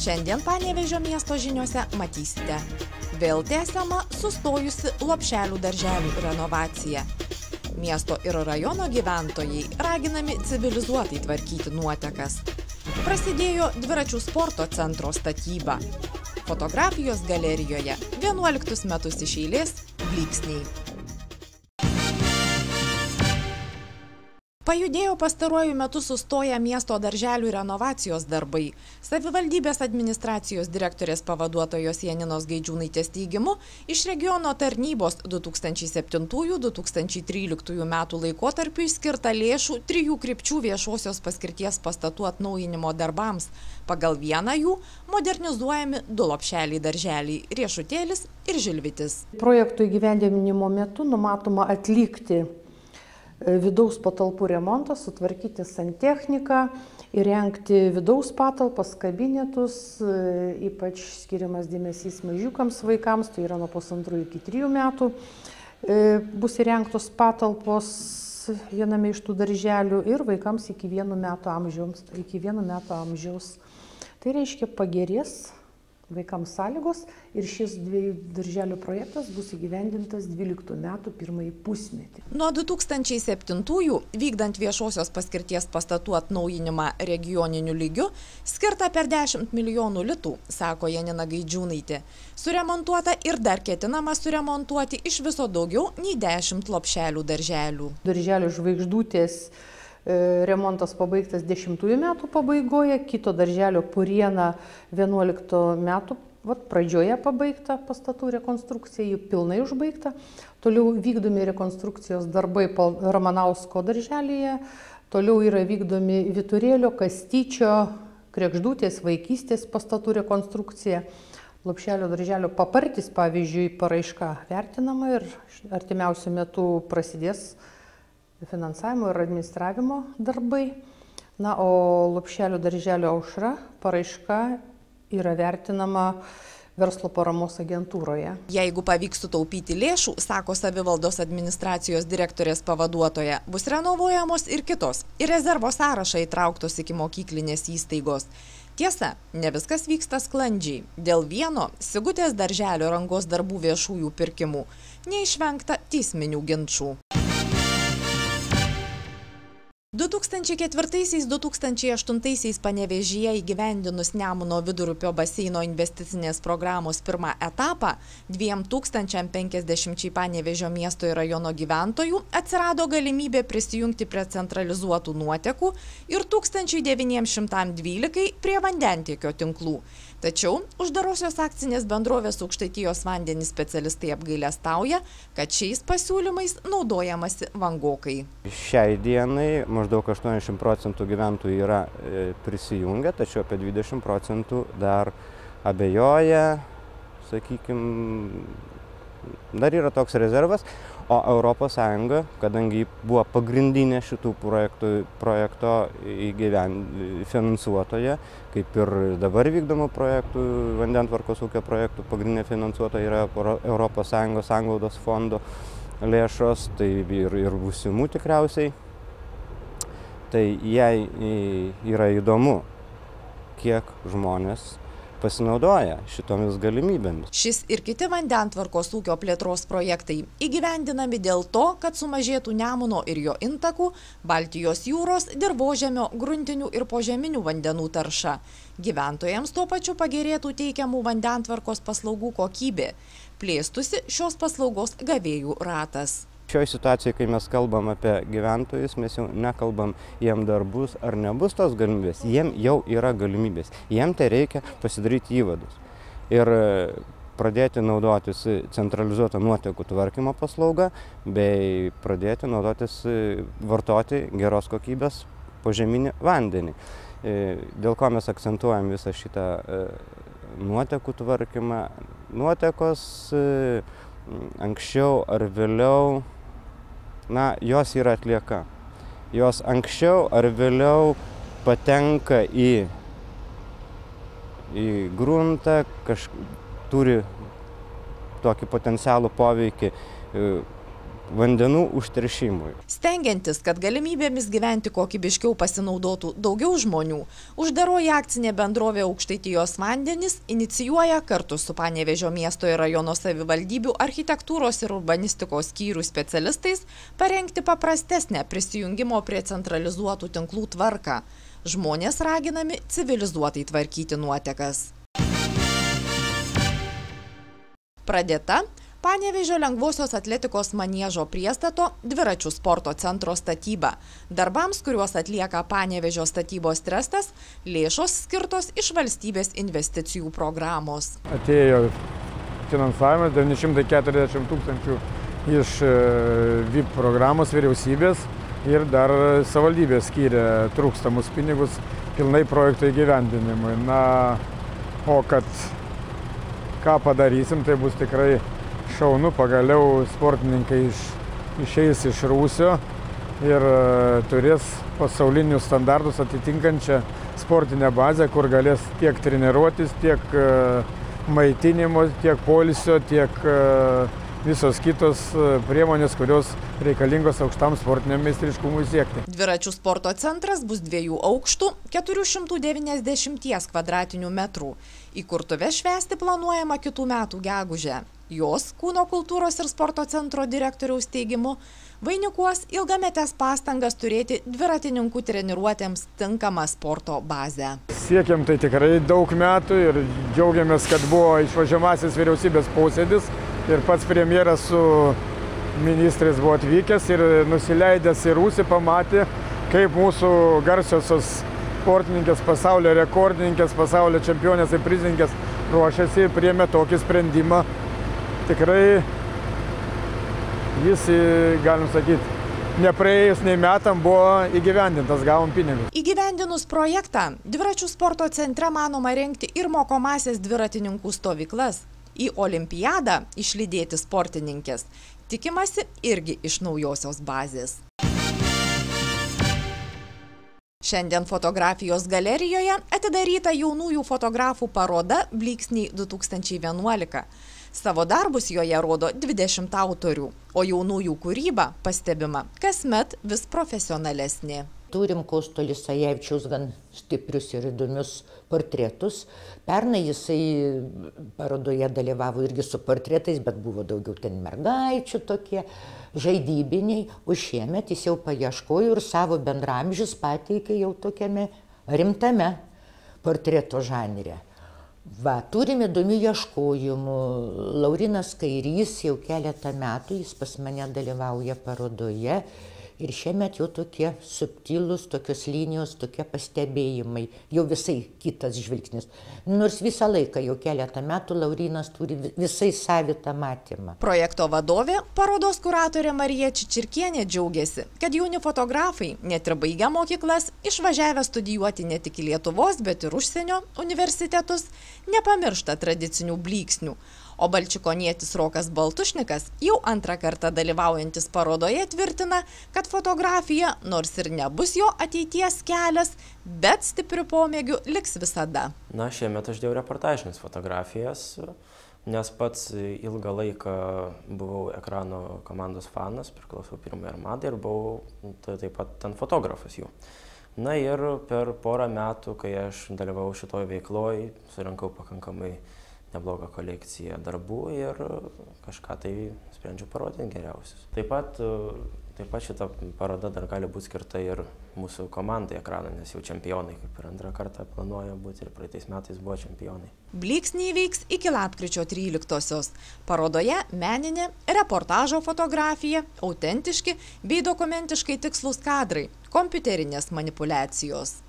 Šiandien Panevėžio miesto žiniose matysite. Vėl tęsiama sustojusi lopšelių darželių renovacija. Miesto ir rajono gyventojai raginami civilizuotai tvarkyti nuotekas. Prasidėjo dviračių sporto centro statyba. Fotografijos galerijoje 11 metus iš eilės blyksniai. Pajudėjo pastaruoju metu sustoję miesto darželių renovacijos darbai. Savivaldybės administracijos direktorės pavaduotojos Janinos Gaidžiūnaitės teigimu, iš regiono tarnybos 2007–2013 metų laikotarpiui skirta lėšų 3 krypčių viešosios paskirties pastatų atnaujinimo darbams. Pagal vieną jų modernizuojami 2 lopšeliai darželiai – Riešutėlis ir Žilvitis. Projektų įgyvendinimo metu numatoma atlikti vidaus patalpų remontą, sutvarkyti santechniką, įrengti vidaus patalpas, kabinetus, ypač skiriamas dėmesys mažiukams vaikams, tai yra nuo 1,5 iki 3 metų. Bus įrengtos patalpos viename iš tų darželių ir vaikams iki 1 metų amžiaus. Tai reiškia pagerės vaikams sąlygos ir šis 2 darželių projektas bus įgyvendintas 12 metų pirmąjį pusmetį. Nuo 2007-ųjų, vykdant viešosios paskirties pastatų atnaujinimą regioniniu lygiu, skirta per 10 milijonų litų, sako Janina Gaidžiūnaitė. Suremontuota ir dar ketinama suremontuoti iš viso daugiau nei 10 lopšelių darželių. Darželio Žvaigždutės remontas pabaigtas 10 metų pabaigoje, kito darželio Puriena 11 metų pradžioje pabaigta pastatų rekonstrukcija, jų pilnai užbaigta. Toliau vykdomi rekonstrukcijos darbai Ramanausko darželyje, toliau yra vykdomi Vyturėlio, Kastyčio, Kregždutės, Vaikystės pastatų rekonstrukcija. Lopšelio darželio Papartis, pavyzdžiui, paraiška vertinama ir artimiausiu metu prasidės finansavimo ir administravimo darbai. Na, o lopšelio darželio Aušra paraiška yra vertinama verslo paramos agentūroje. Jeigu pavyks sutaupyti lėšų, sako savivaldos administracijos direktorės pavaduotoja, bus renovuojamos ir kitos, į rezervo sąrašą įtrauktos ikimokyklinės įstaigos. Tiesa, ne viskas vyksta sklandžiai. Dėl vieno Sigutės darželio rangos darbų viešųjų pirkimų neišvengta teisminių ginčų. 2004–2008 Panevėžyje įgyvendinus Nemuno vidurupio baseino investicinės programos pirmą etapą, 2050 Panevėžio miesto ir rajono gyventojų atsirado galimybė prisijungti prie centralizuotų nuotekų ir 1912 prie vandentiekio tinklų. Tačiau uždarosios akcinės bendrovės Aukštaitijos vandenys specialistai apgailestauja, kad šiais pasiūlymais naudojamasi vangokai. Šiai dienai maždaug 80% gyventojų yra prisijungę, tačiau apie 20% dar abejoja, sakykime, dar yra toks rezervas, o Europos Sąjunga, kadangi buvo pagrindinė šitų projekto finansuotoja, kaip ir dabar vykdomų projektų, vandentvarkos ūkio projektų pagrindinė finansuotoja yra Europos Sąjungos sanglaudos fondo lėšos, tai ir būsimų tikriausiai. Tai jai yra įdomu, kiek žmonės pasinaudoja šitomis galimybėmis. Šis ir kiti vandentvarkos ūkio plėtros projektai įgyvendinami dėl to, kad sumažėtų Nemuno ir jo intakų, Baltijos jūros, dirvožemio, gruntinių ir požeminių vandenų tarša. Gyventojams tuo pačiu pagerėtų teikiamų vandentvarkos paslaugų kokybė. Plėstųsi šios paslaugos gavėjų ratas. Šioje situacijoje, kai mes kalbam apie gyventojus, mes jau nekalbam, jiem dar bus ar nebus tos galimybės. Jiem jau yra galimybės. Jiem tai reikia pasidaryti įvadus. Ir pradėti naudotis centralizuotą nuotekų tvarkymo paslaugą, bei pradėti vartoti geros kokybės požeminį vandenį. Dėl ko mes akcentuojam visą šitą nuotekų tvarkymą. Nuotekos anksčiau ar vėliau, jos yra atlieka. Jos anksčiau ar vėliau patenka į gruntą, turi tokį potencialų poveikį vandenų užteršimui. Stengiantis, kad galimybėmis gyventi kokybiškiau pasinaudotų daugiau žmonių, uždaroji akcinė bendrovė Aukštaitijos vandenys inicijuoja kartu su Panevėžio miesto ir rajono savivaldybių architektūros ir urbanistikos skyrių specialistais parengti paprastesnę prisijungimo prie centralizuotų tinklų tvarką. Žmonės raginami civilizuotai tvarkyti nuotekas. Pradėta Panevėžio lengvosios atletikos maniežo priestato dviračių sporto centro statyba. Darbams, kuriuos atlieka Panevėžio statybos trestas, lėšos skirtos iš valstybės investicijų programos. Atėjo finansavimas 940 tūkstančių iš VIP programos vyriausybės ir dar savivaldybė skyrė trūkstamus pinigus pilnai projekto įgyvendinimui. O kad ką padarysim, tai bus tikrai šaunu, pagaliau sportininkai išeis iš rūsio ir turės pasaulinius standartus atitinkančią sportinę bazę, kur galės tiek treniruotis, tiek maitinimo, tiek poilsio, tiek visos kitos priemonės, kurios reikalingos aukštam sportiniam meistriškumui siekti. Dviračių sporto centras bus 2 aukštų, 490 kvadratinių metrų. Įkurtuves švęsti planuojama kitų metų gegužę. Jos Kūno kultūros ir sporto centro direktoriaus teigimu vainikuos ilgametės pastangas turėti dviratininkų treniruotėms tinkamą sporto bazę. Siekiam tai tikrai daug metų ir džiaugiamės, kad buvo išvažiuojamasis vyriausybės posėdis ir pats premjeras su ministrais buvo atvykęs ir nusileidęs į Rūsį pamatė, kaip mūsų garsiosios sportininkės, pasaulio rekordininkės, pasaulio čempionės ir prizininkės ruošiasi, priėmė tokį sprendimą. Tikrai jis, galim sakyti, nepraėjus nei metam buvo įgyvendintas, gavom pinigus. Įgyvendinus projektą, dviračių sporto centre manoma rengti ir mokomasias dviratininkų stovyklas. Į olimpiadą išlydėti sportininkės tikimasi irgi iš naujosios bazės. Šiandien fotografijos galerijoje atidaryta jaunųjų fotografų paroda Blyksniai 2011. Savo darbus joje rodo 20 autorių, o jaunųjų kūryba, pastebima, kasmet vis profesionalesnė. Turim Kosto Lisajevičiaus gan stiprius ir įdomius portretus. Pernai jisai parodoje dalyvavo irgi su portretais, bet buvo daugiau ten mergaičių tokie žaidybiniai. O šiemet jis jau paieškojo ir savo bendramžius pateikė jau tokiame rimtame portreto žanre. Turim įdomių ieškojimų. Laurinas Kairys jau keletą metų, jis pas mane dalyvauja parodoje. Ir šiemet jau tokie subtilūs, tokios linijos, tokie pastebėjimai, jau visai kitas žvilgsnis. Nors visą laiką, jau keletą metų, Laurinas turi visai savitą matymą. Projekto vadovė, parodos kuratorė Marija Čičirkienė džiaugiasi, kad jauni fotografai, net ir baigę mokyklas, išvažiavę studijuoti ne tik į Lietuvos, bet ir užsienio universitetus, nepamiršta tradicinių blyksnių. O balčikonietis Rokas Baltušnikas, jau antrą kartą dalyvaujantis parodoje, tvirtina, kad fotografija, nors ir nebus jo ateities kelias, bet stipriu pomėgiu liks visada. Šiemet aš dėjau reportažinės fotografijas, nes pats ilgą laiką buvau ekrano komandos fanas, priklausau Pirmai armadai ir buvau taip pat ten fotografas jų. Ir per porą metų, kai aš dalyvavau šitoj veikloj, surinkau pakankamai neblogą kolekciją darbų ir kažką tai sprendžiu parodyti geriausius. Taip pat šita paroda dar gali būti skirta ir mūsų komandai ekrano, nes jau čempionai, kaip ir antrą kartą planuoja būti ir praeitais metais buvo čempionai. Blyksniai veiks iki lapkričio 13-osios. Parodoje meninė, reportažo fotografija, autentiški bei dokumentiškai tikslūs kadrai, kompiuterinės manipuliacijos.